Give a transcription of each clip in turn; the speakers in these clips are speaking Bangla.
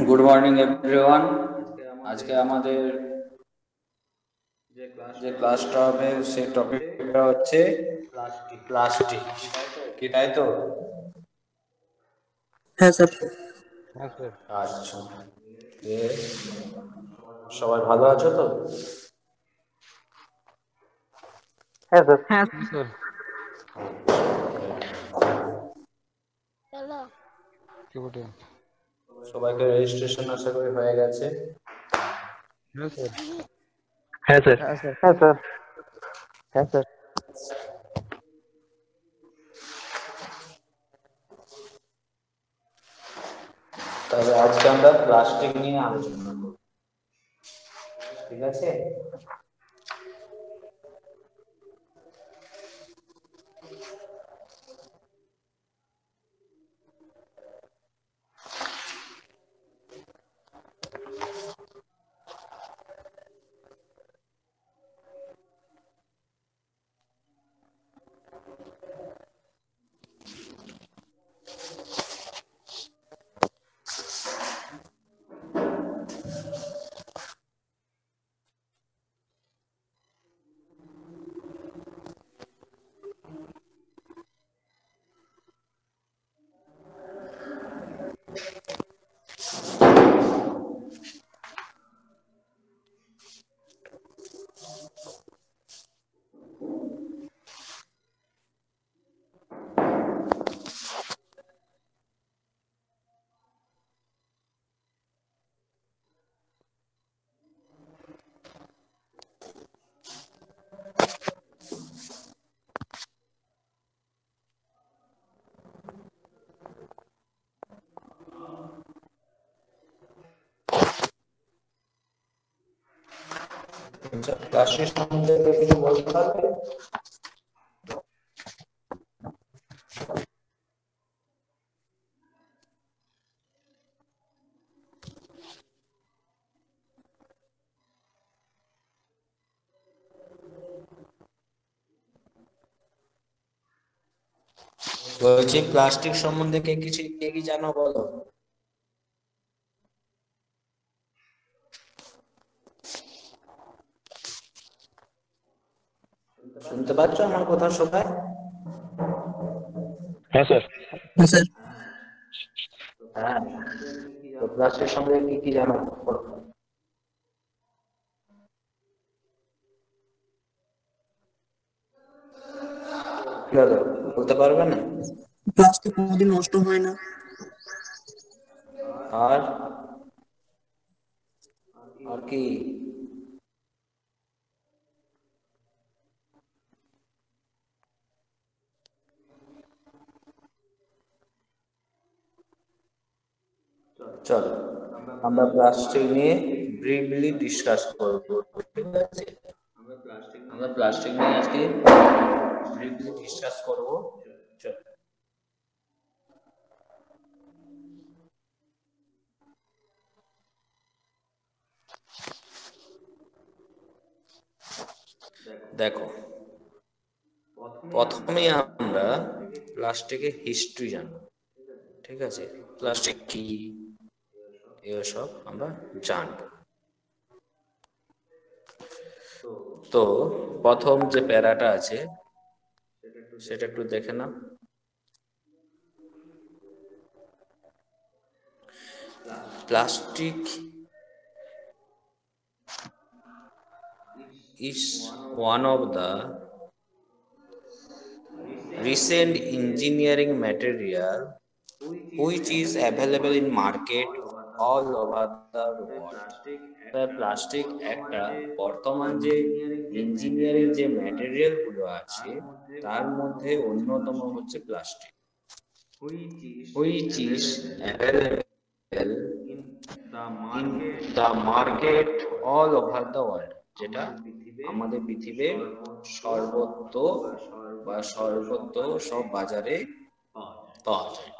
Good morning everyone. আজকে আমাদের যে ক্লাসটা হবে সেই টপিকটা হচ্ছে প্লাস্টিক। কি তাই তো? হ্যাঁ স্যার। আচ্ছা, সবাই ভালো আছো তো? হ্যাঁ স্যার। হ্যাঁ স্যার। সবাইকে রেজিস্ট্রেশন আশা করি হয়ে গেছে। হ্যাঁ স্যার। হ্যাঁ স্যার। হ্যাঁ স্যার। হ্যাঁ স্যার। তবে আজকে আমরা প্লাস্টিক নিয়ে আলোচনা করব, ঠিক আছে? প্লাস্টিক সম্বন্ধে কিছু বলতে পারবে? বলছি প্লাস্টিক সম্বন্ধে কে কি জানো বলো? শুনতে পাচ্ছ আমার কথা সবাই? হ্যাঁ স্যার। হ্যাঁ স্যার। হ্যাঁ, তো প্লাস্টিক সম্বন্ধে কি জানো বলো? কি হলো, বলতে পারবে না? প্লাস্টিক কোনোদিন নষ্ট হয় না। আর আর কি? চলো আমরা প্লাস্টিক নিয়ে ব্রিফলি ডিসকাস করবো, ঠিক আছে? আমরা প্লাস্টিক নিয়ে আজকে ব্রিফলি ডিসকাস করবো। চলো। দেখো, প্রথমে আমরা প্লাস্টিকের হিস্ট্রি জানবো, ঠিক আছে? প্লাস্টিক কি এসব আমরা জানবো। তো প্রথম যে প্যারাটা আছে সেটা একটু দেখে নাও। Plastic is one of the recent engineering material which is available in market all over the world. Plastic একটা বর্তমান যে ইঞ্জিনিয়ারিং যে ম্যাটেরিয়াল গুলো আছে তার মধ্যে অন্যতম হচ্ছে plastic, which is available in the market all over the world, যেটা আমাদের পৃথিবীর সর্বত্র সব বাজারে পাওয়া যায়।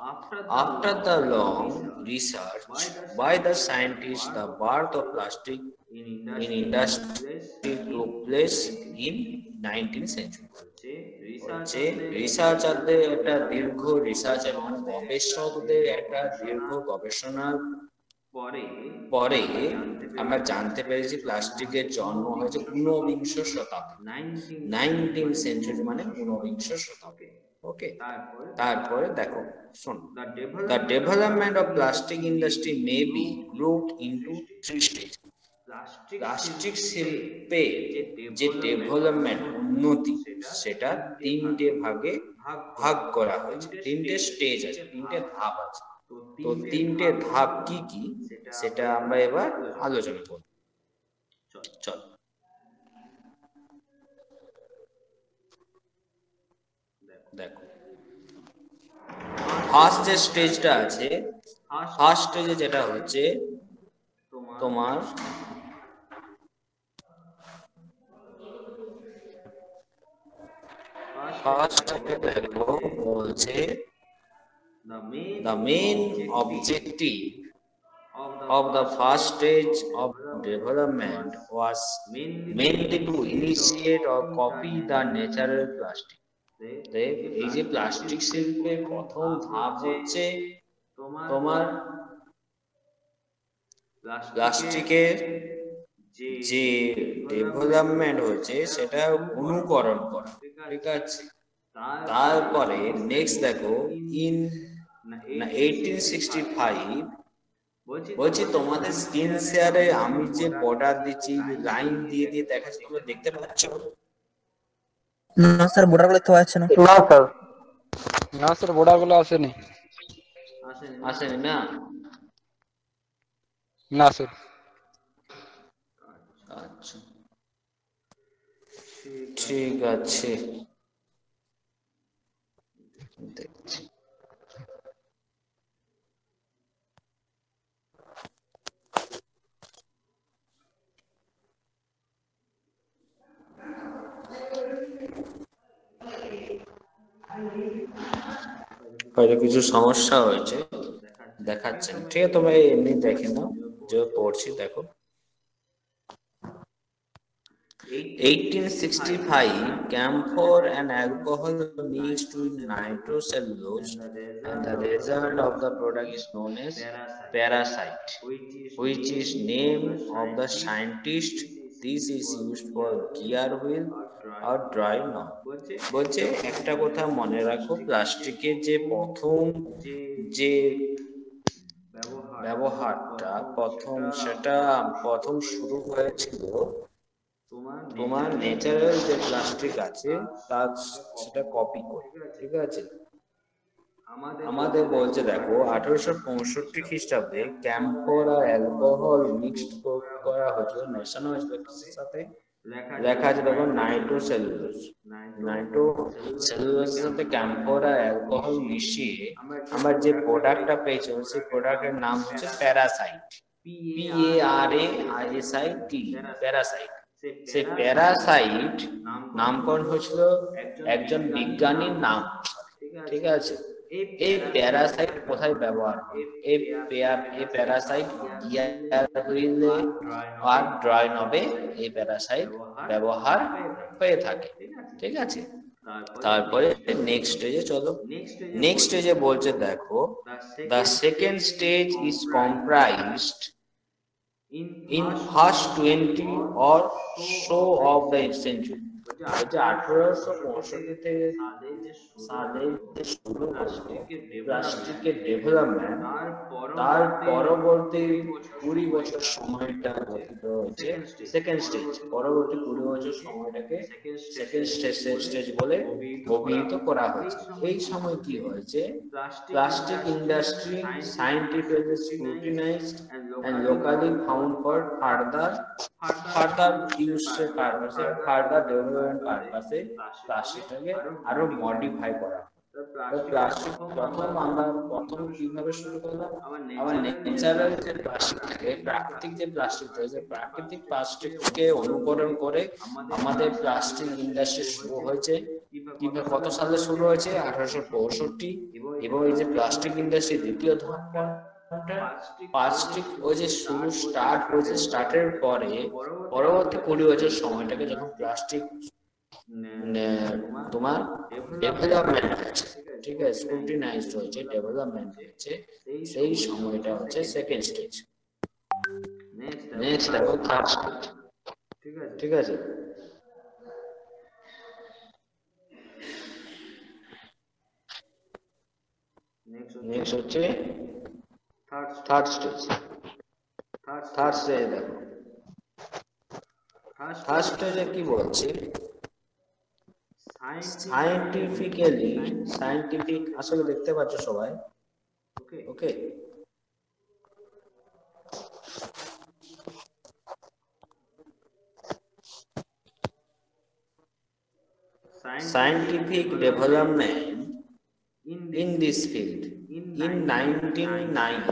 After the long research by the scientists, the birth of plastic in industry took place in 19th century. হচ্ছে রিসার্চারদের একটা দীর্ঘ রিসার্চার মানে গবেষকদের একটা দীর্ঘ গবেষণার পরে আমরা জানতে পেরেছি প্লাস্টিকের জন্ম হয়েছে ঊনবিংশ শতাব্দী, 19th সেঞ্চুরি মানে ঊনবিংশ শতাব্দী। ওকে, তারপরে দেখো শোন, the development of plastic industry may be grouped into 3 stage. Plastic শিল্পে যে ডেভেলপমেন্ট উন্নতি সেটা 3টে ভাগে ভাগ করা হয়েছে, 3টে স্টেজ আছে, 3টে ধাপ আছে। তো 3টে ধাপ কি কি সেটা আমরা এবার আলোচনা করব। চল দেখো, ফার্স্ট যে স্টেজটা আছে, ফার্স্ট স্টেজে যেটা হচ্ছে তোমার ফার্স্ট দেখো বলছে the main objective of the first stage of development was mainly to initiate or copy the natural plastic. এই যে প্লাস্টিক শিল্পের প্রথম ধাপ হচ্ছে তোমার প্লাস্টিকের যে ডেভেলপমেন্ট হচ্ছে সেটা অনুকরণ করা, ঠিক আছে। তারপরে নেক্সট দেখো ইন 1865 বলছি তোমাদের স্ক্রিন শেয়ারে আমি যে বর্ডার দিচ্ছি লাইন দিয়ে দিয়ে দেখাচ্ছি, তোমরা দেখতে পাচ্ছ? না স্যার, বর্ডার গুলো দেখতে পাচ্ছি না। না স্যার বর্ডার গুলো আসেনি না? না স্যার। আচ্ছা ঠিক আছে, দেখছি। হয়তো কিছু সমস্যা হয়েছে, দেখাচ্ছে না, ঠিক আছে। তোমরা এমনি দেখে নাও, যে পড়ছি দেখো। 1865 camphor and alcohol mixed with nitrocellulose, and the result of the product is known as parasite, which is name of the scientist. This is used for gear wheel or dry knob. বলছে একটা কথা মনে রাখো, প্লাস্টিকের যে প্রথম যে ব্যবহারটা প্রথম শুরু হয়েছিল তোমার ন্যাচারাল যে প্লাস্টিক আছে তার সেটা কপি করে, ঠিক আছে। আমাদের বলছে দেখো 1865 খ্রিস্টাব্দে ক্যাম্ফর আর অ্যালকোহল মিক্সড করা হয়েছিল, মেশানো হয়েছিল কিসের সাথে, লেখা আছে দেখো নাইট্রোসেলুলোজের সাথে ক্যাম্ফর আর অ্যালকোহল মিশিয়ে আমরা যে প্রোডাক্টটা পেয়েছি সেই প্রোডাক্টের নাম হচ্ছে প্যারাসাইট, PARASIT, প্যারাসাইট। সেই প্যারাসাইট নামকরণ হয়েছিল একজন বিজ্ঞানীর নাম, ঠিক আছে। এই প্যারাসাইট কোথায় ব্যবহার হয়? এই প্যারাসাইট গিয়ার হুইলে আর ড্রাই নবে এই প্যারাসাইট ব্যবহার হয়ে থাকে, ঠিক আছে। তারপরে নেক্সট স্টেজে চলো। নেক্সট স্টেজে বলছে দেখো, the second stage is comprised in first 20 or so of the century. 1865 সালে যে শুরু হয়েছে প্লাস্টিকের ডেভেলপমেন্ট, তার পরবর্তী 20 বছর সময়টা গঠিত হয়েছে সেকেন্ড স্টেজ। পরবর্তী 20 বছর সময়টাকে সেকেন্ড স্টেজ বলে অভিহিত করা হয়েছে। এই সময় কি হয়েছে, plastic industry scientifically scrutinized and locally found for further use purpose, further development purpose প্লাস্টিকটাকে আরো মডিফাই করা। প্লাস্টিক প্রথম কিভাবে শুরু করলাম, আমার ন্যাচারাল যে প্লাস্টিকটাকে, প্রাকৃতিক যে প্লাস্টিক রয়েছে, প্রাকৃতিক প্লাস্টিককে অনুকরণ করে আমাদের প্লাস্টিক ইন্ডাস্ট্রি শুরু হয়েছে। কিভাবে, কত সালে শুরু হয়েছে? 1865। এবং এই যে প্লাস্টিক ইন্ডাস্ট্রি দ্বিতীয় ধাপ, প্লাস্টিক ওই যে শুরু স্টার্ট হয়েছে, স্টার্টের পরে পরবর্তী 20 বছর সময়টাকে যখন প্লাস্টিক তোমার ডেভেলপমেন্ট হচ্ছে, ঠিক আছে, স্ক্রুটিনাইজড হচ্ছে, ডেভেলপমেন্ট হচ্ছে, সেই সময়টা হচ্ছে সেকেন্ড স্টেজ। নেক্সট দেখো থার্ড স্টেজ, ঠিক আছে। নেক্সট হচ্ছে থার্ড স্টেজ। থার্ড স্টেজ দেখো, থার্ড স্টেজে কি বলছে, সায়েন্টিফিক আসলে দেখতে পাচ্ছ সবাই, ওকে। Scientific development in this field. In 1909,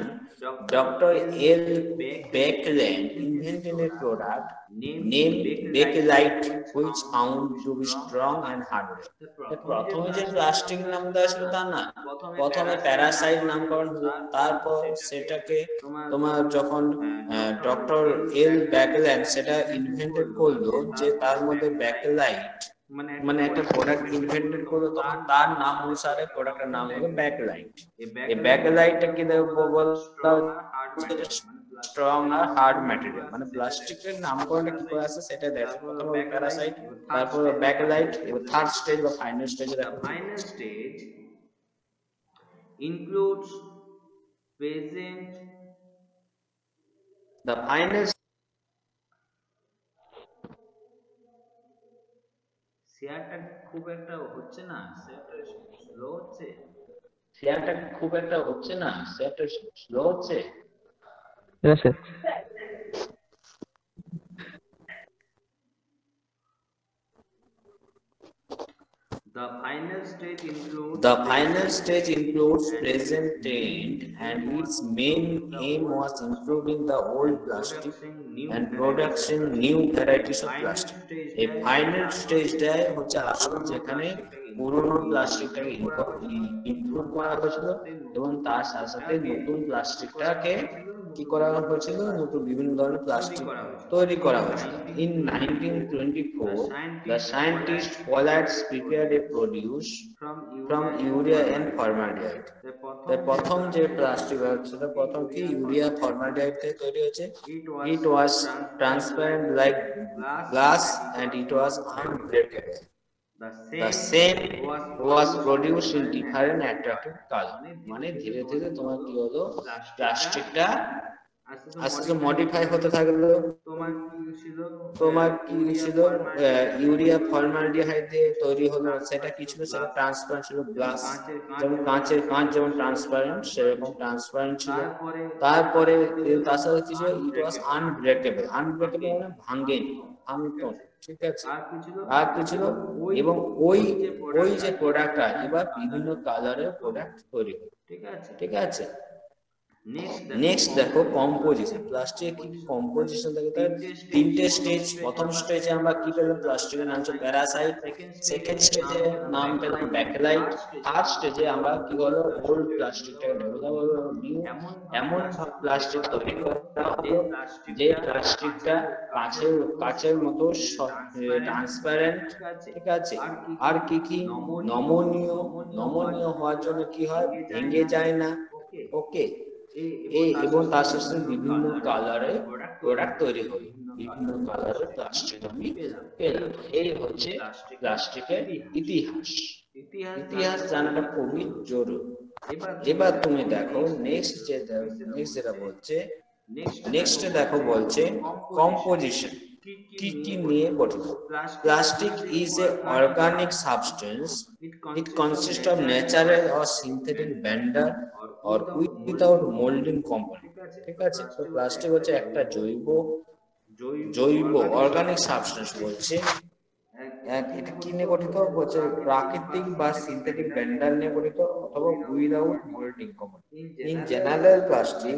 Dr. L. Bakelite invented a product named Bakelite, which found to be strong and harmless. প্রথমে যে প্লাস্টিক নাম দেওয়া ছিল তা না, প্রথমে প্যারাসাইট নামকরণ হলো, তারপর সেটাকে তোমার যখন ডক্টর এল ব্যাকেলাইট সেটা ইনভেন্টেড করলো যে তার মধ্যে ব্যাকেলাইট মানে একটা প্রোডাক্ট ইনভেন্টেড করলো, তখন তার নাম অনুসারে প্রোডাক্টের নাম হলো ব্যাকলাইট। এই ব্যাকলাইটটা কি স্ট্রং আর হার্ড ম্যাটেরিয়াল, মানে প্লাস্টিকের নামকরণটা কি করে আসে সেটা দেখো। প্রথমে প্যারাসাইট, তারপর ব্যাকলাইট, এবং থার্ড স্টেজ বা ফাইনাল স্টেজে দেখো। Final stage includes present the final শেয়ারটা খুব একটা হচ্ছে না, শেয়ারটা স্লো হচ্ছে, স্লো হচ্ছে। Yes, sir. The final stage includes present trend, and its main aim was improving the old plastic and producing new varieties of plastic. A final stage হচ্ছে আসলে যেখানে পুরনো প্লাস্টিকটাকে ইমপ্রুভ করা হয়েছিল এবং তার সাথে সাথে নতুন প্লাস্টিকটাকে কি করা হয়েছিল, নতুন বিভিন্ন ধরনের প্লাস্টিক তৈরি করা হয়েছিল। In 1924, the scientist Pollards prepared a produce from urea and formaldehyde. প্রথম যে প্লাস্টিক সেটা প্রথম কি ইউরিয়া ফর্মালডিহাইড থেকে তৈরি হয়েছে। It was transparent like glass and it was unbreakable. The same was produced in different attractive color. মানে ধীরে ধীরে তোমার কি হলো, প্লাস্টিকটা আস্তে আস্তে মডিফাই হতে থাকলো। তোমার কি ছিল ইউরিয়া ফর্মালডিহাইড দিয়ে তৈরি হলো, সেটা কি ছিল, সেটা ট্রান্সপারেন্ট ছিল, গ্লাস যেমন কাঁচ যেমন ট্রান্সপারেন্ট সেরকম ট্রান্সপারেন্ট ছিল। তারপরে তার সাথে কি ছিল, ইট ওয়াজ আনব্রেকেবল মানে ভাঙেনি, ভাঙতো, ঠিক আছে। আর কি ছিল, এবং ওই যে প্রোডাক্টটা এবার বিভিন্ন কালারের প্রোডাক্ট তৈরি হলো, ঠিক আছে। নেক্সট দেখো কম্পোজিশন। প্লাস্টিকের কি কম্পোজিশন দেখো, তার তিনটে স্টেজ। প্রথম স্টেজে আমরা কি পেলাম, প্লাস্টিকের নাম হচ্ছে প্যারাসাইট। সেকেন্ড স্টেজে নাম পেলাম ব্যাকলাইট। থার্ড স্টেজে আমরা কি হলো, ওল্ড প্লাস্টিকটাকে ডেভেলপ হলো, নিউ এমন প্লাস্টিক তৈরি করা হলো যে প্লাস্টিকটা কাচের মতো ট্রান্সপারেন্ট, ঠিক আছে। আর কি নমনীয় হওয়ার জন্য কি হয়, ভেঙে যায় না, ওকে। এবং তার সাথে বিভিন্ন কালারের প্রোডাক্ট তৈরি হলো, বিভিন্ন কালারের প্লাস্টিক আমি পেলাম। এই হচ্ছে প্লাস্টিকের ইতিহাস জানাটা খুবই জরুরি। এবার তুমি দেখো নেক্সট যেটা বলছে, নেক্সটে দেখো বলছে কম্পোজিশন কি কি নিয়ে গঠিত। Plastic is a organic substance, it consist of natural or synthetic bender or without molding component, ঠিক আছে। তো প্লাস্টিক হচ্ছে একটা জৈব অর্গানিক সাবস্টেন্স বলছে। এটা কি নিয়ে গঠিত বলছে, প্রাকৃতিক বা সিনথেটিক ব্যান্ডার নিয়ে গঠিত অথবা without molding component. In general plastic,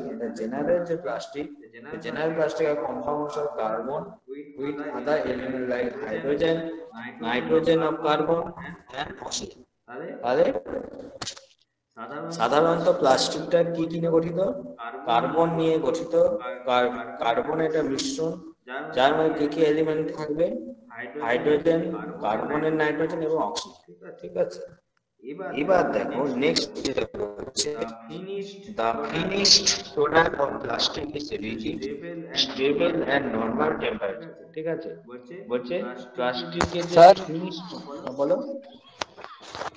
general plastic are compounds of carbon with other element like nitrogen of carbon and oxygen. তাহলে সাধারণত প্লাস্টিকটা কি নিয়ে গঠিত, কার্বন নিয়ে গঠিত। কার্বন একটা মিশ্রণ যার মধ্যে কি কি এলিমেন্ট থাকবে, হাইড্রোজেন, কার্বনের নাইট্রোজেন এবং অক্সিজেন। ঠিক আছে, এবার দেখো নেক্সট হচ্ছে the finished product of plastic is rigid, stable and normal temperature। ঠিক আছে, বলছে প্লাস্টিকের যে স্যার finished, বলো।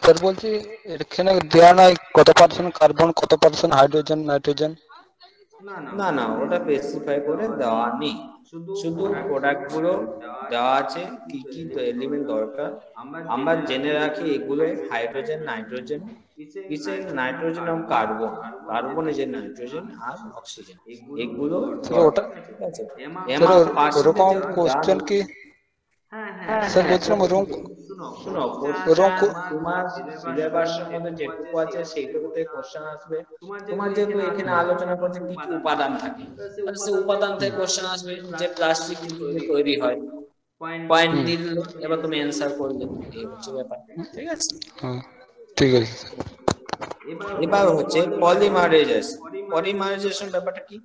স্যার বলছি এখানে দেয়া নাই কত পার্সেন্ট কার্বন, কত পার্সেন্ট হাইড্রোজেন, নাইট্রোজেন? না না, ওটা স্পেসিফাই করে দেওয়া নেই, শুধু প্রোডাক্ট গুলো দেওয়া আছে কি কি এলিমেন্ট দরকার। আমরা জেনে রাখি এগুলো হাইড্রোজেন, নাইট্রোজেন, কিসে নাইট্রোজেন এবং কার্বন, কার্বনে যে নাইট্রোজেন আর অক্সিজেন, এগুলো ওটা ঠিক আছে। ওরকম কোশ্চেন কি স্যার বলছিলাম ওরকম শুনো, তোমার সিলেবাসের মধ্যে যেটুকু আছে সেইটুকুতে কোশ্চেন আসবে। তোমার যেহেতু এখানে আলোচনা করছে কি কি উপাদান থাকে, সেই উপাদান থেকে কোশ্চেন আসবে যে প্লাস্টিক কি দিয়ে তৈরি হয়, পয়েন্ট দিল, এবার তুমি অ্যানসার করলে, এই হচ্ছে ব্যাপার। ঠিক আছে, ঠিক আছে। এবার হচ্ছে পলিমারাইজেশন। পলিমারাইজেশন ব্যাপারটা কি?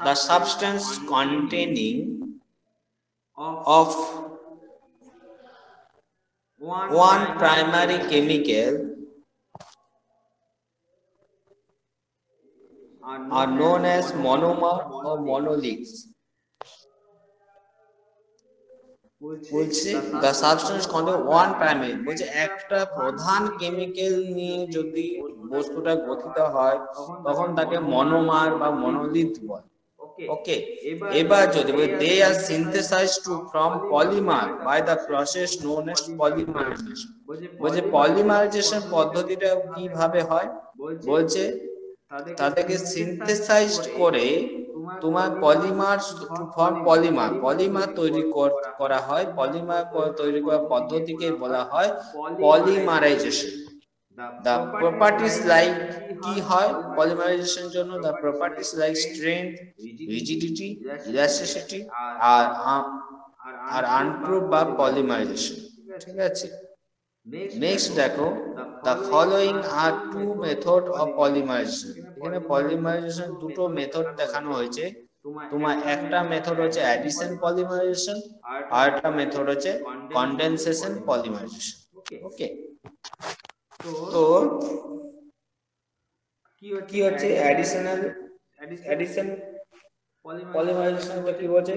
The substance containing of one primary chemical are known as monomer or monoliths। বলছে the substance contain one primary, বলছে একটা প্রধান কেমিক্যাল নিয়ে যদি বস্তুটা গঠিত হয় তখন তাকে মনোমার বা মনোলিথ বলে। ওকে, এবার যদি বলি they are synthesized from polymer by the process known as polymerization। বলছে পলিমারাইজেশন পদ্ধতিটা কিভাবে হয়, বলছে তাদেরকে সিনথেসাইজড করে তোমার পলিমার ফর্ম পলিমার তৈরি করা হয়। পলিমার তৈরি করার পদ্ধতিকে বলা হয় পলিমারাইজেশন। The properties like কি হয় পলিমারাইজেশন জন্য? The properties like strength, rigidity, elasticity R unproved বা পলিমারাইজেশন। ঠিক আছে, নেক্সট দেখো the following are two method of polymerization। এখানে পলিমারাইজেশন দুটো মেথড দেখানো হয়েছে। তোমার একটা মেথড হচ্ছে অ্যাডিশন পলিমারাইজেশন, আর একটা মেথড হচ্ছে কনডেনসেশন পলিমারাইজেশন। ওকে, তো কি হচ্ছে অ্যাডিশন পলিমারাইজেশন কি বলছে?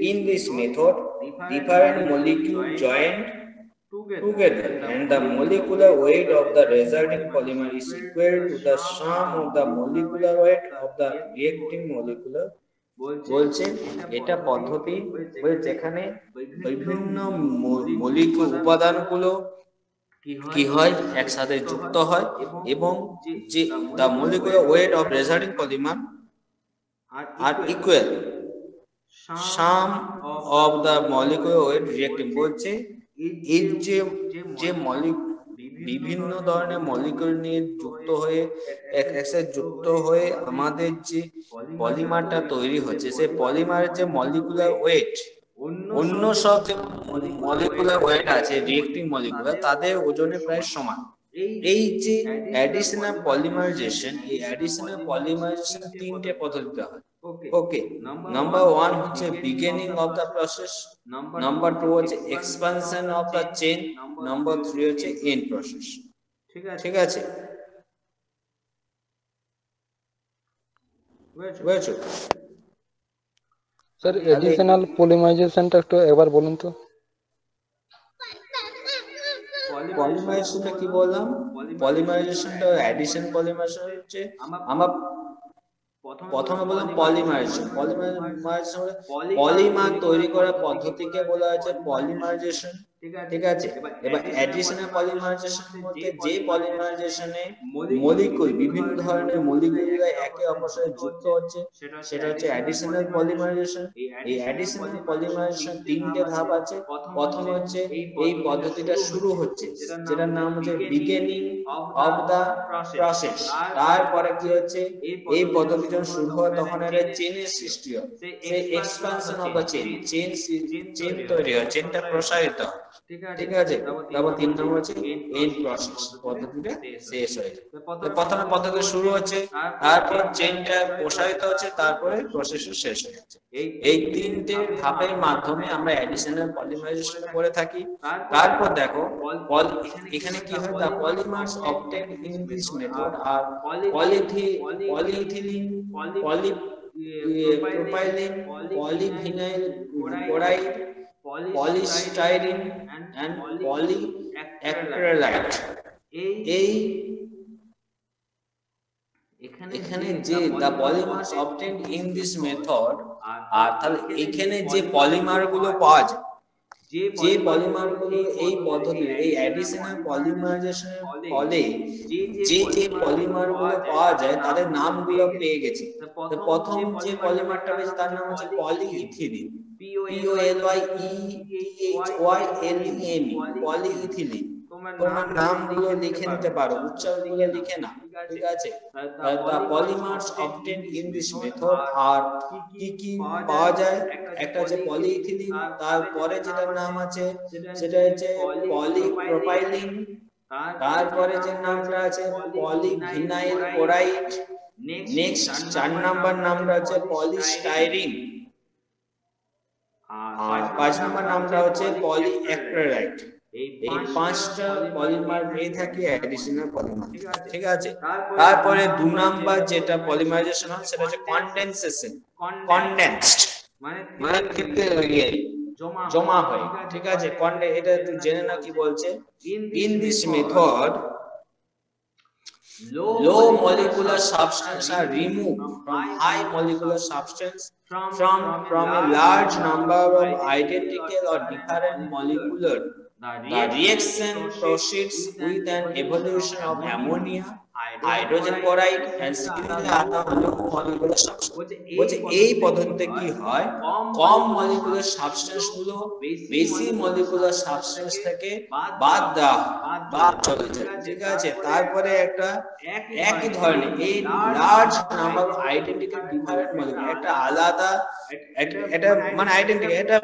in this method different molecule joined together and the molecular weight of the resulting polymer is equal to the sum of the molecular weight of the reacting molecular। বলছে এটা পদ্ধতি যেখানে বিভিন্ন মৌলিক উপাদানগুলো কি হয় একসাথে যুক্ত হয় এবং যে the molecular weight of resulting polymer are equal sum of the molecular weight reacting। বলছে এই যে বিভিন্ন ধরনের মলিকিউল নিয়ে যুক্ত হয়ে আমাদের যে পলিমারটা তৈরি হচ্ছে, সেই পলিমারের যে মলিকুলার ওয়েট, অন্য সব যে মলিকুলার ওয়েট আছে রিয়েক্টিং মলিকুলার, তাদের ওজনে প্রায় সমান। এই যে অ্যাডিশনাল পলিমারাইজেশন, এই অ্যাডিশনাল পলিমারাইজেশন তিনটে পদ্ধতিতে হয়। ওকে, নাম্বার 1 হচ্ছে beginning of the process, number 2 হচ্ছে expansion of the chain, number 3 হচ্ছে এন্ড প্রসেস। ঠিক আছে, বুঝেছো? স্যার এডিশনাল পলিমারাইজেশনটা একটু একবার বলুন তো। পলিমারাইজেশনটা কি বললাম? পলিমারাইজেশনটা অ্যাডিশন পলিমারাইজেশন হচ্ছে আমরা প্রথমে বললাম পলিমারাইজেশন। পলিমার তৈরি করার পদ্ধতিকে বলা হয়েছে পলিমারাইজেশন। ঠিক আছে, এবার অ্যাডিশনাল পলিমারাইজেশন বলতে যে পলিমারাইজেশনে মলিকিউল, বিভিন্ন ধরনের মলিকিউল একে অপরের সাথে যুক্ত হচ্ছে, সেটা হচ্ছে অ্যাডিশনাল পলিমারাইজেশন। এই অ্যাডিশনাল পলিমারাইজেশন তিনটে ধাপ আছে। প্রথম হচ্ছে এই পদ্ধতিটা শুরু হচ্ছে, যেটার নাম হচ্ছে বিগিনিং অফ দা প্রসেস। তারপরে কি হচ্ছে, এই পদ্ধতি যখন শুরু হয় তখন একটা চেনের সৃষ্টি হয়, সেই এক্সপানশন অফ দা চেন তৈরি হয়, চেনটা প্রসারিত হয়। ঠিক আছে, তারপর 3 নম্বর হচ্ছে এন্ড প্রসেস, পদ্ধতিটা শেষ হয়েছে। প্রথমে পদ্ধতি শুরু হচ্ছে, তারপর চেইনটা প্রসারিত হচ্ছে, তারপরে প্রসেসও শেষ হয়ে যাচ্ছে। এই 3টে ধাপের মাধ্যমে আমরা অ্যাডিশনাল পলিমারাইজেশন করে থাকি। তারপর দেখো এখানে কি হয়, the polymers obtained in this method are polyethylene, polypropylene, polyvinyl chloride, polystyrene and polyacrylate। এই এখানে যে the polymers obtained in this method, আর তাহলে এখানে যে পলিমার গুলো পাওয়া যায়, যে পলিমার গুলো এই পদ্ধতিতে এই অ্যাডিশনাল পলিমারাইজেশনের ফলে যে পলিমার গুলো পাওয়া যায় তাদের নামগুলো পেয়ে গেছি। তো প্রথম যে পলিমারটা পেয়েছি তার নাম হচ্ছে পলিইথিলিন, POLYETHYLEN, পলিইথিলিন। তোমার নামগুলো লিখে নিতে পারো, উচ্চারণগুলো লিখে না, ঠিক আছে। the polymers obtained in this method আর কি কি পাওয়া যায়, একটা হচ্ছে পলিইথিলিন, তারপরে যেটার নাম আছে সেটা হচ্ছে পলিপ্রোপাইলিন, তারপরে যে নামটা আছে পলিভিনাইল ক্লোরাইড, নেক্সট 4 নাম্বার নামটা হচ্ছে পলিস্টাইরিন, আর 5 নাম্বার নামটা হচ্ছে পলিঅ্যাক্রিলাইট। এই 5টা পলিমার পেয়ে থাকি অ্যাডিশনাল পলিমার, ঠিক আছে। তারপরে 2 নাম্বার যেটা পলিমারাইজেশন হয় সেটা হচ্ছে কনডেনসেশন, কনডেন্সড মানে ক্ষেত্রে জমা হয়, ঠিক আছে। এটা একটু জেনে না কি বলছে। In this method low molecular substance are removed from high molecular substance from a large number of identical or different molecular. The reaction proceeds with an evolution of ammonia, hydrogen chloride and similar other low molecular substance। বলছে এই পদ্ধতিতে কি হয়, কম মলিকুলার সাবস্টেন্স গুলো বেশি মলিকুলার সাবস্টেন্স থেকে বাদ চলে যায়, ঠিক আছে। তারপরে একটা একই ধরনের এই large number of identical different molecule, একটা আলাদা এটা মানে আইডেন্টিক্যাল, এটা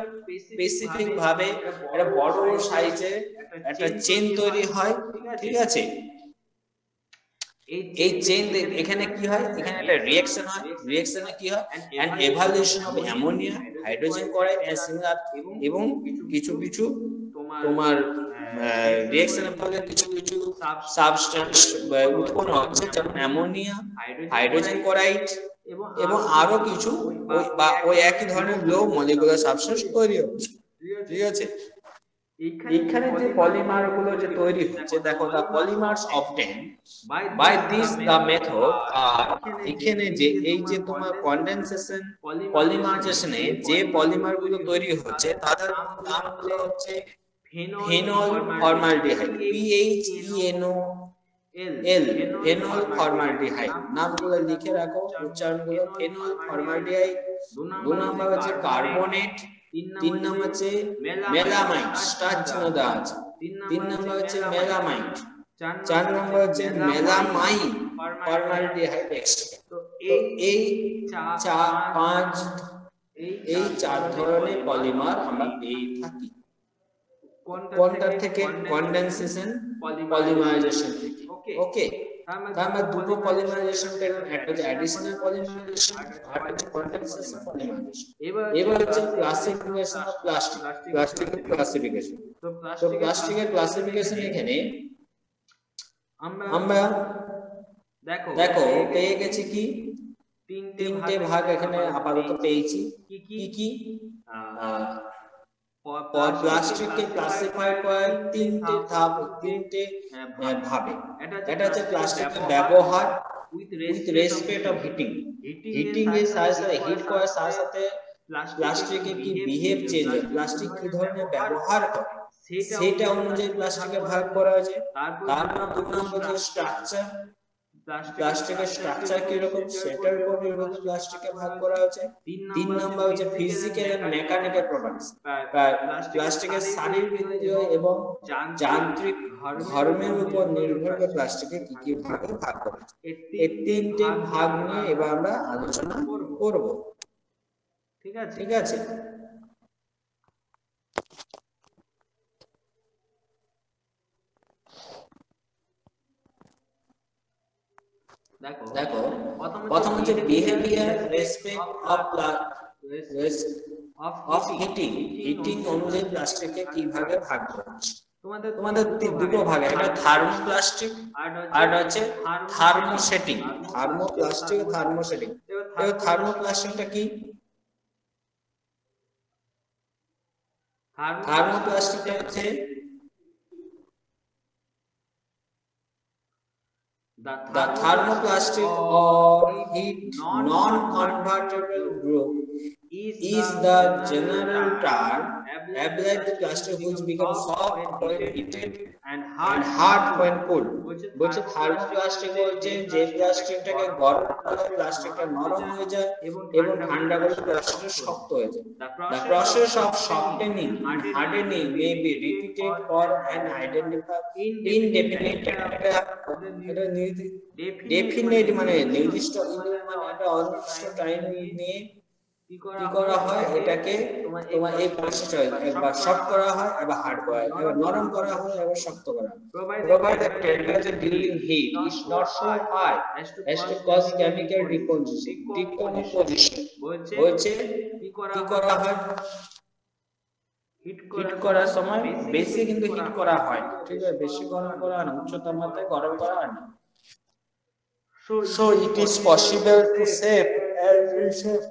স্পেসিফিক ভাবে একটা বড় সাইজে একটা চেইন তৈরি হয়, ঠিক আছে। এই চেইন এখানে কি হয়, এখানে একটা রিঅ্যাকশন হয়, রিঅ্যাকশনে কি হয় an evaluation of ammonia, hydrogen chloride and similar, এবং কিছু তোমার রিঅ্যাকশনের ফলে কিছু সাবস্টেন্স উৎপন্ন হচ্ছে, যেমন অ্যামোনিয়া, হাইড্রোজেন ক্লোরাইড এবং আরো কিছু ওই একই ধরনের লো মলিকুলার সাবস্টেন্স তৈরি হচ্ছে, ঠিক আছে। এখানে যে পলিমার গুলো যে তৈরি হচ্ছে, দেখো the polymers obtain by this the method, আর এখানে যে এই যে তোমার কনডেনসেশন পলিমারাইজেশনে যে পলিমার গুলো তৈরি হচ্ছে তাদের নামগুলো হচ্ছে phenol formaldehyde, PHENOL, phenol formaldehyde. নামগুলো লিখে রাখো, উচ্চারণগুলো ফেনল ফর্মালডিহাইড। 2 নাম্বার হচ্ছে কার্বনেট, 3 নাম্বার হচ্ছে মেলামাইট, স্টার চিহ্ন দেওয়া আছে। 3 নাম্বার হচ্ছে মেলামাইট, 4 নাম্বার হচ্ছে মেলামাইন ফর্মালডিহাইড এক্সট্রা। তো এই 4 ধরনের পলিমার আমরা পেয়ে থাকি। কোনটা থেকে? কনডেনসেশন পলিমারাইজেশন থেকে, ওকে। তার মানে দুটো পলিমারাইজেশন পেলাম, একটা হচ্ছে অ্যাডিশনাল পলিমারাইজেশন আর একটা কনডেনসেশন পলিমারাইজেশন। এবার হচ্ছে ক্লাসিফিকেশন অফ প্লাস্টিকের ক্লাসিফিকেশন। তো প্লাস্টিকের ক্লাসিফিকেশন এখানে আমরা দেখো পেয়ে গেছি কি 3টে ভাগ এখানে আপাতত পেয়েছি। কি প্লাস্টিককে ক্লাসিফাই করে 3টে ধাপ, 3টে ভাবে। এটা হচ্ছে প্লাস্টিকের ব্যবহার উইথ রেসপেক্ট অফ হিটিং এর সাথে হিট করার সাথে প্লাস্টিকে কি বিহেভ চেঞ্জ হয়, প্লাস্টিক কি ধরনের ব্যবহার করে সেটা অনুযায়ী প্লাস্টিকে ভাগ করা হয়েছে। তারপর 2 নম্বর যে স্ট্রাকচার, প্লাস্টিকের স্ট্রাকচার কি রকম সেটার উপর নির্ভর করে প্লাস্টিকে ভাগ করা হয়েছে। 3 নাম্বার হচ্ছে ফিজিক্যাল এন্ড মেকানিক্যাল প্রপার্টিজ, প্লাস্টিকের শারীরিক এবং যান্ত্রিক ধর্মের উপর নির্ভর করে প্লাস্টিকে কি কি ভাগে ভাগ করা হয়েছে। এই 3টে ভাগ নিয়ে এবার আমরা আলোচনা করব, ঠিক আছে। দেখো প্রথম হচ্ছে বিহেভিয়ার রেসপেক্ট অফ হিটিং অনুযায়ী প্লাস্টিককে কিভাবে ভাগ করছে। তোমাদের দুটো ভাগে, একটা থার্মোপ্লাস্টিক আর হচ্ছে থার্মোসেটিং। Thermoplastic, thermosetting. থার্মোপ্লাস্টিকটা কি? থার্মোপ্লাস্টিকটা হচ্ছে the thermoplastic or heat non-convertible group is the general term applied to plastic which becomes soft when heated and hard when cooled. বলছে থার্মোপ্লাস্টিক বলছে যে প্লাস্টিকটাকে গরম করলে প্লাস্টিকটা নরম হয়ে যায় এবং ঠান্ডা করলে প্লাস্টিকটা শক্ত হয়ে যায়। The process of softening and hardening may be repeated for an indefinite definite মানে নির্দিষ্ট একটা অনির্দিষ্ট টাইম নিয়ে কি করা হয়, এটাকে তোমার এই প্রসেসটা একবার সফট করা হয়, একবার হার্ড করা হয়, একবার নরম করা হয়, একবার শক্ত করা হয়। Provided temperature during heat is not so high as to cause chemical decomposition. বলছে কি করা হয়, হিট করার সময় বেশি কিন্তু হিট করা হয়, ঠিক আছে, বেশি গরম করা হয় না, উচ্চ তাপমাত্রায় গরম করা হয় না। So it is possible to save and reshape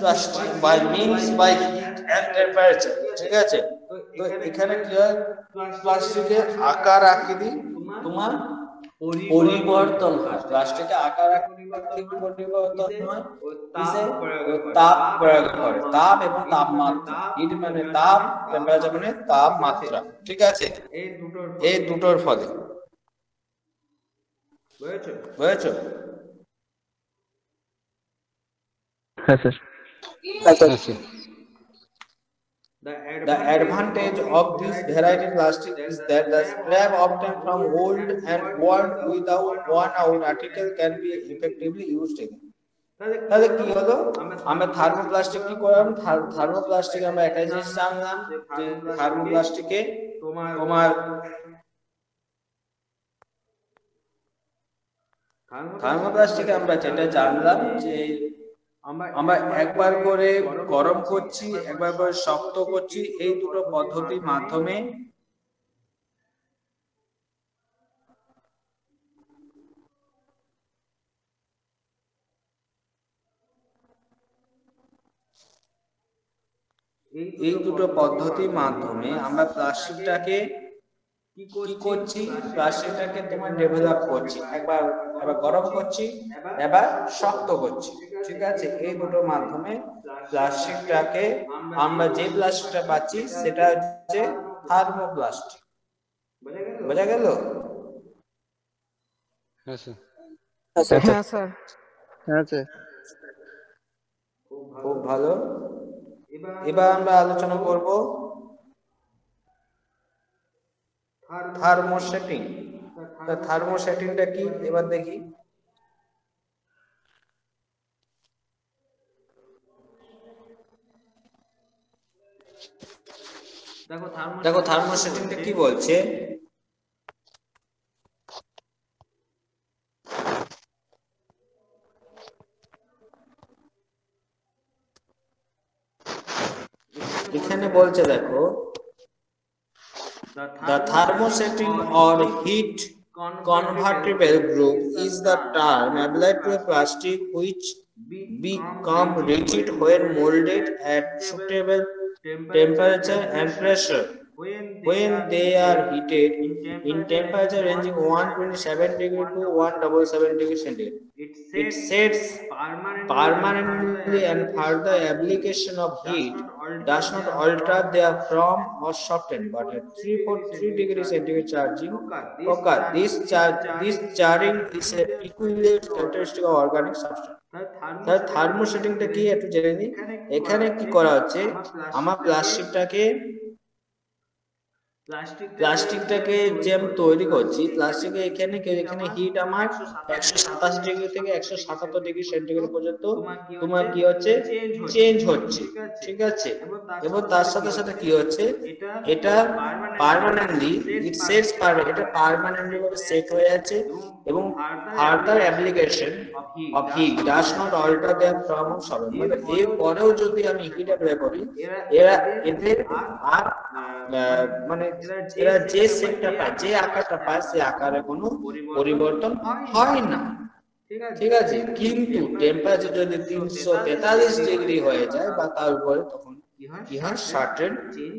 plastic by means by heat and temperature, ঠিক আছে। তো এখানে কি হয়, প্লাস্টিকের আকার আকৃতি তোমার পরিবর্তন হয়, প্লাস্টিকের আকার আকৃতি পরিবর্তন হয়, তাপ প্রয়োগ করে, তাপ এবং তাপমাত্রা। হিট মানে তাপ, টেম্পারেচার মানে তাপমাত্রা, ঠিক আছে, এই দুটোর ফলে। বুঝেছো? হ্যাঁ sir. The advantage of this variety plastic is that the scrap obtained from old and worn without worn out article can be effectively used again. তাহলে কি হলো, আমরা থার্মোপ্লাস্টিক কি করলাম, থার্মোপ্লাস্টিক আমরা একটা জিনিস জানলাম যে থার্মোপ্লাস্টিকে তোমার থার্মোপ্লাস্টিকে আমরা যেটা জানলাম যে আমরা একবার করে গরম করছি, একবার করে শক্ত করছি, এই দুটো পদ্ধতির মাধ্যমে আমরা প্লাস্টিকটাকে কি করছি, প্লাস্টিকটাকে তোমার ডেভেলপ করছি, একবার গরম করছি, এবার শক্ত করছি, ঠিক আছে। এই দুটোর মাধ্যমে প্লাস্টিকটাকে আমরা যে প্লাস্টিকটা পাচ্ছি সেটা হচ্ছে থার্মোপ্লাস্টিক। বোঝা গেল? হ্যাঁ স্যার। হ্যাঁ স্যার। হ্যাঁ স্যার। খুব ভালো। এবার আমরা আলোচনা করব থার্মোসেটিং। থার্মোসেটিংটা কি এবার দেখি। দেখো থার্মোসেটিংটা কি বলছে, এখানে বলছে দেখো, the thermosetting or heat convertible group is the term applied to a plastic which become rigid when molded at suitable temperature and pressure. When they are heated in temperature ranging 127 degree to 177 degree centigrade, it sets permanently, and further application of heat does not alter their form or soften, but at 343 degree centigrade charging occur. This charring is a peculiar characteristic of organic substance. তাহলে থার্মোসেটিংটা কি একটু জেনে নিই। এখানে কি করা হচ্ছে, আমার প্লাস্টিকটাকে প্লাস্টিকটাকে যে আমি তৈরি করছি, প্লাস্টিকে এখানে হিট আমার 127 ডিগ্রি থেকে 177 ডিগ্রি সেন্টিগ্রেড পর্যন্ত তোমার কি হচ্ছে চেঞ্জ হচ্ছে, ঠিক আছে। এবং তার সাথে সাথে কি হচ্ছে, এটা পার্মানেন্টলি ইট সেটস এটা পার্মানেন্টলি ভাবে সেট হয়ে আছে এবং further application of heat does not alter their form of solid. মানে এর পরেও যদি আমি হিট অ্যাপ্লাই করি, এদের আর মানে এরা যে শেপটা পায়, যে আকারটা পায়, সে আকারে কোনো পরিবর্তন হয় না, ঠিক আছে। কিন্তু টেম্পারেচার যদি 343 ডিগ্রি হয়ে যায় বা তার উপরে, তখন কি হয়, সার্টেন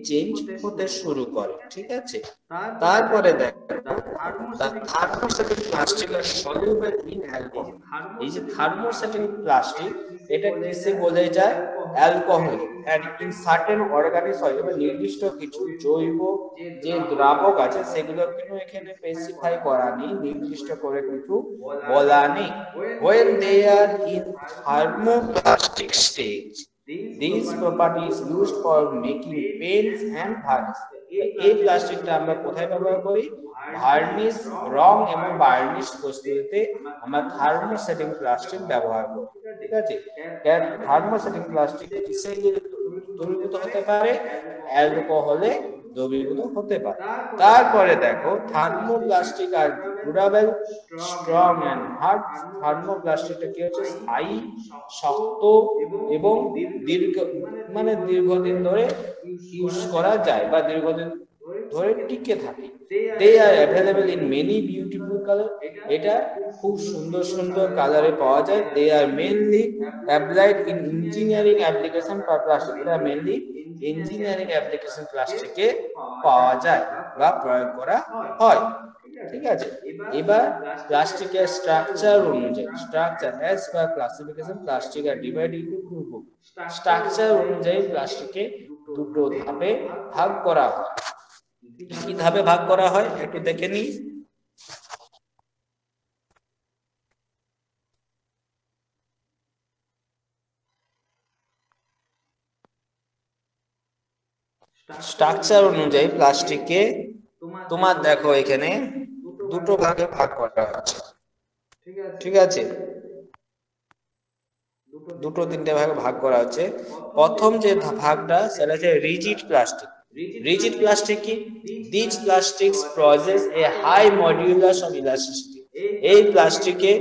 চেঞ্জ হতে শুরু করে, ঠিক আছে। তারপরে দেখো thermostatic plastic are soluble in alcohol. এই যে থার্মোস্ট্যাটিক প্লাস্টিক, এটা কিসে বলে যায়, alcohol and in certain organic solid. নির্দিষ্ট কিছু জৈব যে দ্রাবক আছে সেগুলো কিন্তু এখানে স্পেসিফাই করা নেই, নির্দিষ্ট করে কিছু বলা নেই। when they are in thermoplastic stage, these properties used for making paints and varnish। এই প্লাস্টিকটা আমরা কোথায় ব্যবহার করি, ভার্নিশ, রং এবং বার্নিশ প্রস্তুতিতে আমরা থার্মোস্ট্যাটিক প্লাস্টিক ব্যবহার করি, ঠিক আছে। থার্মোস্ট্যাটিক প্লাস্টিক কিসে দ্রবীভূত হতে পারে, অ্যালকোহলে দ্রবীভূত হতে পারে। তারপরে দেখো thermoplastic are durable, strong and hard. থার্মোপ্লাস্টিকটা কি হচ্ছে, স্থায়ী, শক্ত এবং দীর্ঘদিন ধরে ইউজ করা যায় বা দীর্ঘদিন ধরে টিকে থাকে। they are available in many beautiful color। এটা খুব সুন্দর সুন্দর কালারে পাওয়া যায়। they are mainly applied in engineering application for plastic। এটা মেইনলি ইঞ্জিনিয়ারিং অ্যাপ্লিকেশন প্লাস্টিকে পাওয়া যায় বা প্রয়োগ করা হয়, ঠিক আছে। এবার প্লাস্টিকের স্ট্রাকচার অনুযায়ী, structure as per classification, plastic are divide into two group. স্ট্রাকচার অনুযায়ী প্লাস্টিকে দুটো ধাপে ভাগ করা হয়। কি ধাপে ভাগ করা হয় একটু দেখে নিই। স্ট্রাকচার অনুযায়ী প্লাস্টিককে তোমার দেখো এখানে দুটো ভাগে ভাগ করা আছে, ঠিক আছে। দুটো তিনটে ভাগে ভাগ করা আছে। প্রথম যে ভাগটা সেটা হচ্ছে রিজিড প্লাস্টিক। রিজিড প্লাস্টিক কি, this plastics process a high modulus of elasticity. এই প্লাস্টিকে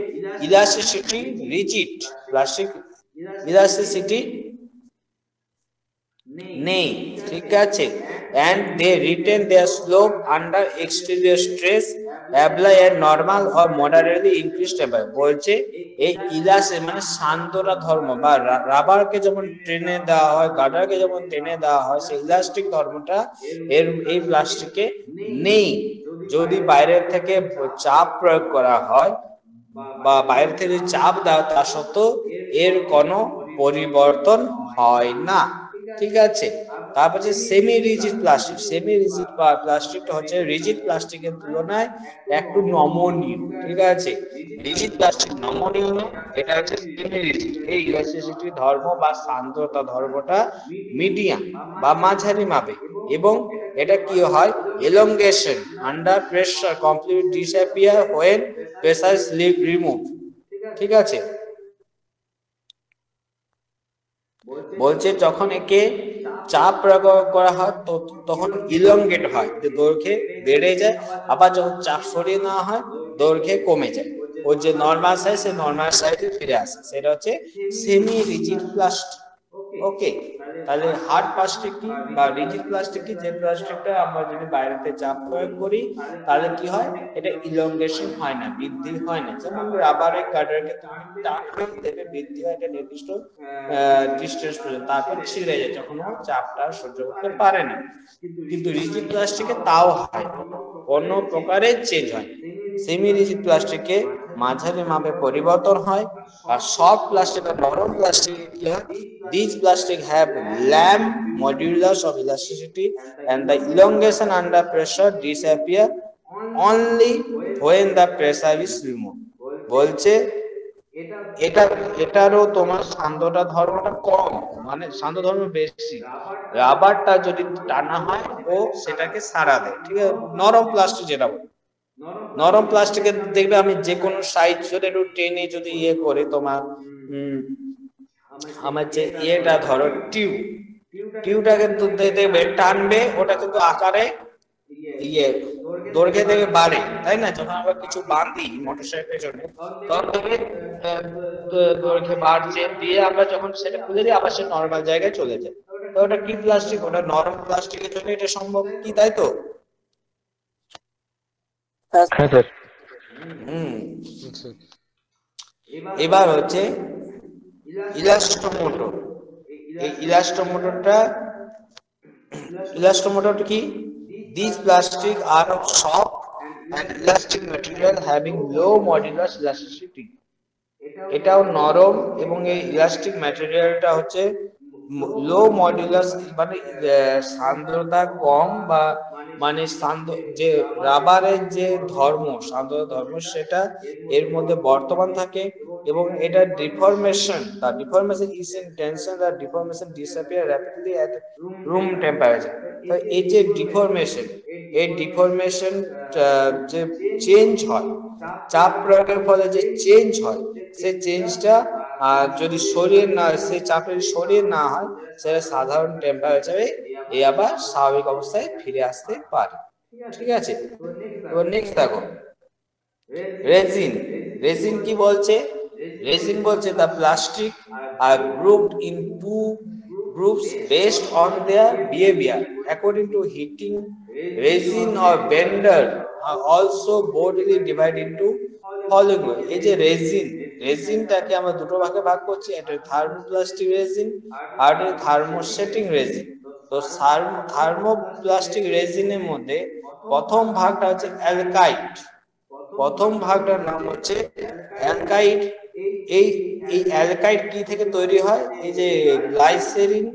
ইলাস্টিসিটি, রিজিড প্লাস্টিক ইলাস্টিসিটি নেই, ঠিক আছে। and they retain their slope under exterior stress, apply a normal or moderately increased temperature। বলছে এই মানে সান্দ্রতা ধর্ম বা রাবারকে যেমন টেনে দেওয়া হয়, গার্ডারকে যেমন টেনে দেওয়া হয়, সেই ইলাস্টিক ধর্মটা এই প্লাস্টিকে নেই। যদি বাইরের থেকে চাপ প্রয়োগ করা হয় বা বাইরে থেকে চাপ দেওয়া, তা সত্ত্বেও এর কোনো পরিবর্তন হয় না, ঠিক আছে। তারপর যে semi rigid plastic. Semi rigid প্লাস্টিকটা হচ্ছে রিজিড প্লাস্টিকের তুলনায় একটু নমনীয়, ঠিক আছে। রিজিড প্লাস্টিক নমনীয়, এটা হচ্ছে সেমি রিজিড। এই ইলাস্টিসিটি ধর্ম বা সান্দ্রতা ধর্মটা মিডিয়াম বা মাঝারি মাপে এবং এটা কি হয়, elongation under pressure complete disappear when pressure is removed, ঠিক আছে। বলছে যখন একে চাপ প্রয়োগ করা হয় তখন ইলংগেট হয়, দৈর্ঘ্যে বেড়ে যায়। আবার যখন চাপ সরিয়ে নেওয়া হয় দৈর্ঘ্যে কমে যায়, ওর যে নরমাল সাইজ সে নরমাল সাইজে ফিরে আসে। সেটা হচ্ছে সেমি রিজিড প্লাস্টিক, ওকে। তাহলে হার্ড প্লাস্টিক কি বা রিজিড প্লাস্টিক কি, যে প্লাস্টিকটা আমরা যদি বাইরেতে চাপ প্রয়োগ করি তাহলে কি হয়, এটা ইলংগেশন হয় না, বৃদ্ধি হয় না। যেমন রাবারের গার্ডারকে তুমি টান দেবে, বৃদ্ধি হয় এটা নির্দিষ্ট ডিসটেন্স পর্যন্ত, তারপর ছিঁড়ে যায় যখন ও চাপটা সহ্য করতে পারে না। কিন্তু রিজিড প্লাস্টিকে তাও হয়, কোনো প্রকারে চেঞ্জ হয়। সেমি রিজিড প্লাস্টিকে মাঝারি মাপে পরিবর্তন হয়। আর সফট প্লাস্টিক বা নরম প্লাস্টিক কি হয়, these plastic have lamp modulus of elasticity and the elongation under pressure disappear only when the pressure is removed। বলছে এটা এটারও তোমার সান্দ্রতা ধর্মটা কম, মানে সান্দ্র ধর্ম বেশি। রাবারটা যদি টানা হয় ও সেটাকে সারা দেয়, ঠিক আছে। নরম প্লাস্টিক যেটা বলে, নরম প্লাস্টিকের দেখবে আমি যে কোনো সাইজ যদি একটু টেনে যদি ইয়ে করে তোমার আমার যে ইয়েটা ধরো টিউবটা কিন্তু দেখবে টানবে, ওটা কিন্তু আকারে ইয়ে দৈর্ঘ্যে দেখবে বাড়ে, তাই না? যখন আমরা কিছু বাঁধি মোটরসাইকেলের জন্য তখন দেখবে দৈর্ঘ্যে বাড়ছে, দিয়ে আমরা যখন সেটা খুলে দিই আবার সে নর্মাল জায়গায় চলে যায়। তো ওটা কি প্লাস্টিক? ওটা নরম প্লাস্টিকের জন্য এটা সম্ভব কি, তাই তো? হ্যাঁ স্যার। হুম। এবার হচ্ছে ইলাস্টোমোটর। এই ইলাস্টোমোটরটা কি? These plastic are of soft and elastic material having low modulus elasticity. এটাও নরম এবং এই ইলাস্টিক ম্যাটেরিয়ালটা হচ্ছে লো মডুলাস, মানে সান্দ্রতা কম, বা মানে যে রাবারের যে সান্দ্রতা ধর্ম সেটা এর মধ্যে বর্তমান থাকে, এবং এটা deformation is in tension, the deformation disappear rapidly at room temperature. তো এই যে ডিফর্মেশন যে চেঞ্জ হয়, চাপ প্রয়োগের ফলে যে চেঞ্জ হয়, সেই চেঞ্জটা যদি সেই চাপের সরিয়ে না হয়, সেটা সাধারণ টেম্পারেচারে এ আবার স্বাভাবিক অবস্থায় ফিরে আসতে পারে, ঠিক আছে। এবার নেক্সট দেখো রেজিন কি বলছে? রেজিন বলছে the plastic are grouped in two groups based on their behavior according to heating. Resin or bender are also broadly divided into following way. এই যে রেজিনটাকে আমরা দুটো ভাগে ভাগ করছি, একটা থার্মোপ্লাস্টিক রেজিন আর একটা থার্মোসেটিং রেজিন। তো থার্মোপ্লাস্টিক রেজিনের মধ্যে প্রথম ভাগটা হচ্ছে অ্যালকাইড। প্রথম ভাগটার নাম হচ্ছে অ্যালকাইড। এই অ্যালকাইড কি থেকে তৈরি হয়? এই যে গ্লাইসেরিন,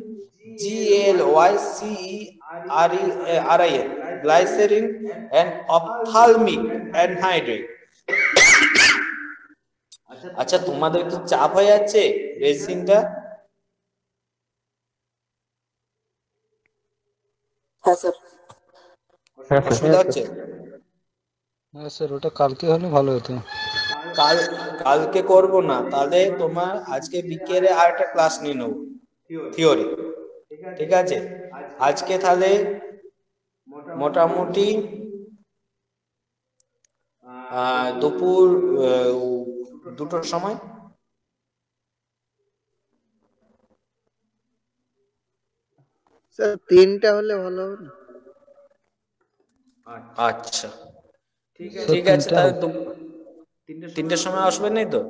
GLYCERIN, গ্লাইসেরিন এন্ড অপথালমিক অ্যানহাইড্রেট। আচ্ছা, তোমাদের কি চাপ হয়ে যাচ্ছে রেজিনটা? হ্যাঁ স্যার। অসুবিধা হচ্ছে? হ্যাঁ স্যার, ওটা কালকে হলে ভালো হতো। কালকে করব না, তাহলে তোমার আজকে বিকেলে আর একটা ক্লাস নিয়ে নেবো, থিওরি, ঠিক আছে? আজকে তাহলে মোটামুটি দুপুর 2টোর সময়। স্যার 3টা হলে ভালো হবে। আচ্ছা ঠিক আছে, তাহলে 3টের সময় আসবে, নেই তো?